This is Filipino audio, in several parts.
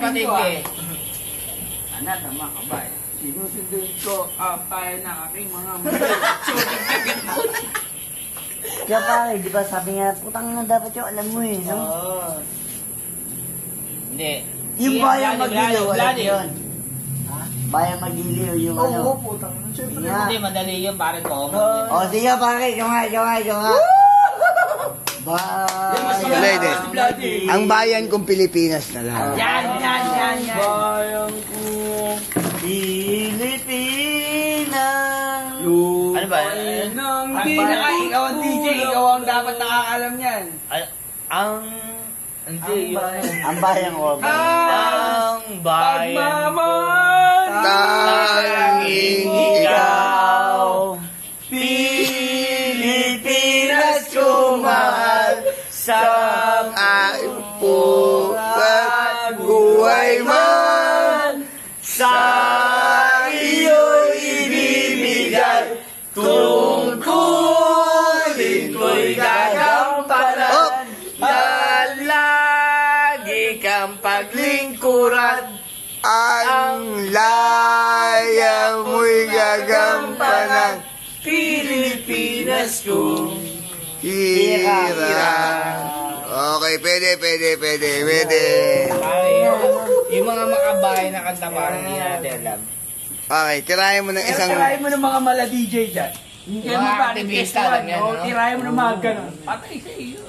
kapatid ko eh. Anak ng mga kabayan, sinusundin ko ang bayan ng aking mga Kaya pare, di ba sabi nga, putang nga dapat yung alam mo eh, no? Oo. Hindi. Yung bayang magiliw, alam Vladi. yun. Bayang magiliw, yung ano. Oo, putang. Siyempre. Hindi, madali yun, pare ko. O, sige pare, yung nga. Hindi. Ang bayan kong Pilipinas na lang. Yan. Bayan ko. Pilipinas. Ano ba? Hindi na ikaw ang DJ, ikaw ang dapat nakakalam yan. Hindi, Ang bayang ko. ang bayan. Tanging ikaw, Pilipinas ko mahal sa ay buhay man sa iyo'y ibibigay. Tungkulin ko'y gagampanan. Lagi kang paglingkuran. ang laya mo'y gagampanan. Pilipinas ko. Hira. Okay, pwede. Pare, yung mga makabayan na kanta parang hindi natin alam. Okay, tirahin mo ng isang... Tirahin mo ng mga mala DJ dyan. Hindi Mga mo ba aktivista lang yan, no? Tirahin mo ng mga ganun. Patay sa iyo.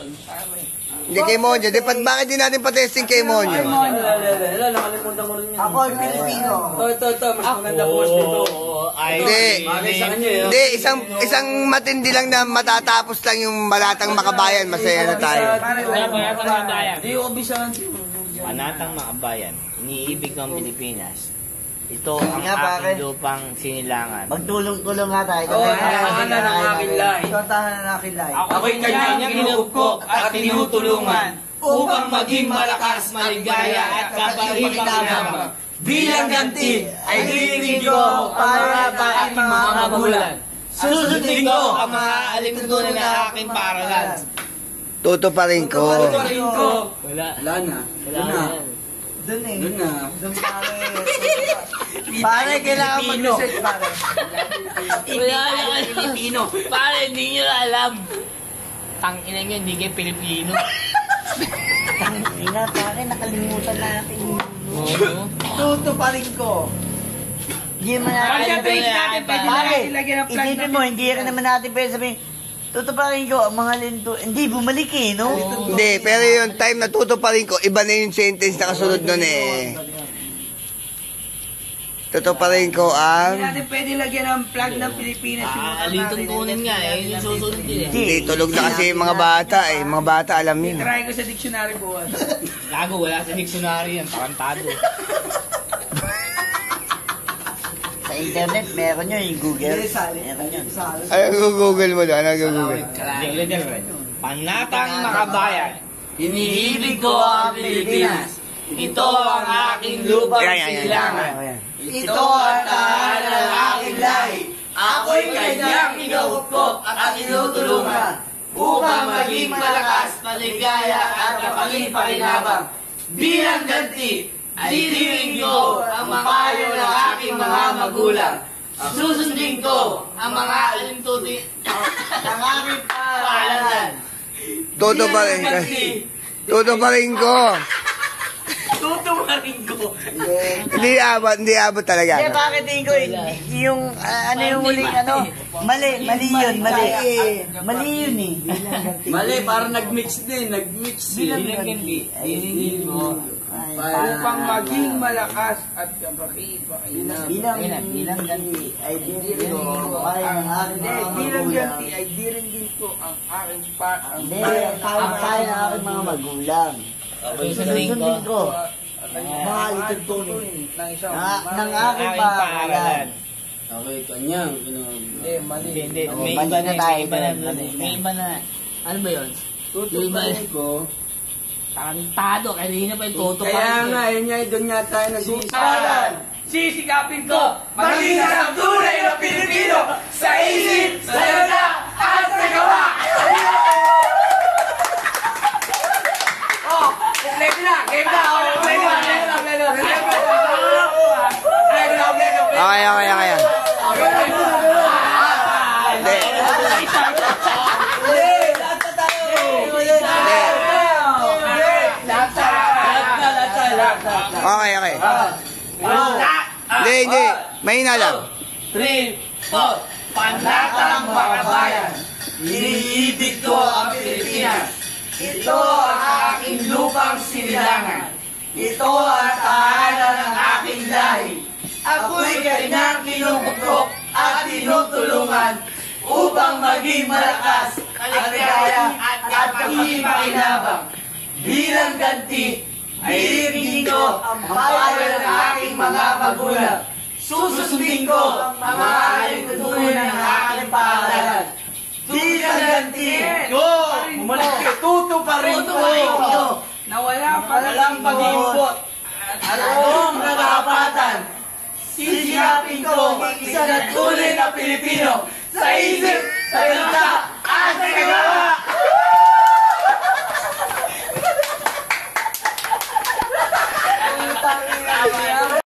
Hindi kay Monyo. Bakit di natin patesting kay Monyo? Nakalimutan ko rin yan. Ako ay Pilipino. Ito. Mas maganda po dito. Hindi. Hindi, isang matindi lang na matatapos lang yung malatang makabayan. Masaya na tayo. Panatang makabayan. Hindi ko bisahan. Panatang makabayan. Iniibig ng Pilipinas. Ito ang Nga, pare. aking lupang sinilangan. Magtulong-tulong nga tayo. Tahanan ng aking lahi. Ito ang tahanan ng aking lahi. Ako'y kanyang kinukupok at tinutulungan upang maging malakas, maligaya at kapalipakinabang. Bilang ganti ay dirinig ko para sa aking mga magulang. Susundin ko ang mga alimutunan ng aking paralan. Tutuparin ko. Wala na. Doon eh. Doon na. Doon pare. Pare, kailangan mag-research pare. Wala na Pilipino. Pare, hindi nyo na alam. Tangina nyo, hindi kayo Pilipino. Tangina pare, nakalimutan natin. Tutuparin ko. Hindi naman natin. Pare, isipin mo, hindi rin naman natin pwede sabihin, tutuparin ko ang mga linto. Hindi, bumalik eh, no? Hindi, pero yung time na tutuparin ko, iba na yung sentence na kasunod nun eh. Tutuparin ko Hindi ang... natin pwede lagyan ng flag ng Pilipinas. Alitong tunin nga eh, yung susunod din eh. Hindi, tulog na kasi yung mga bata eh. Mga bata alam yun. Try ko sa dictionary buwan. Gago, wala sa dictionary yan, tarantado. Sa internet, meron yun, yung Google. Meron yun. Ay, google mo doon. Google. Panatang makabayan, iniibig ko ang Pilipinas. Ito ang aking lupang sinilangan. Ito ang tahanan ng aking lahi. Ako'y kanyang kinukupkop at tinutulungan upang maging malakas, maligaya at kapalipakinabang. Bilang ganti, dirinig ko ang payo ng aking mga magulang. Susundin ko ang mga alimtutin ng aking paalalan. Tutuparin ko. Tutuparin ko. Tutuparin ko. Hindi abot talaga. Hindi, bakit tingin ko, yung, ano yung huling, ano, mali yun. Mali yun eh. Mali, parang nag-mix din. Bilang ganti, ay dirinig mo. Upang maging malakas at kapalipakinabang. Bilang ganti, ay dirinig mo. Ay, ang aking mga Bilang magulang. ganti ay dirinig ko ang aking Hindi, ang tayo ng aking mga magulang. Susundin ko. Mahal itong tunin. Ng aking pangalan. Okay, kanyang. Hindi, mali. Hindi, may Mali iba na na, tayo. may iba na. Ano ba yun? Tutuparin ko. Tarantado, kanina pa yung tutuparin. Kaya nga, yun nga, doon nga tayo nag-iisalan. Sisikapin ko, maging ang tunay na Pilipino sa isip, sa salita, at sa gawa. Oh, game na. Okay, okay. Hindi. Mahina lang. 3, 4. Panlatang makabayan, iniibig ko ang Pilipinas. Ito ang aking lupang sinilangan. Ito ang tahanan ng aking lahi. Ako'y kanyang kinukuprok at tinutulungan upang maging malakas, kaligaya at kakipakinabang. Bilang ganti, iibigin ko ang payo ng aking mga magulang. Susundin ko ang mga alituntunin ng aking paaralan. Bilang ganti, tutuparin ko na walang pag-iimpot at buong katapatan. Sisikapin ko ang isa na tunay na Pilipino sa isip, sa ganda,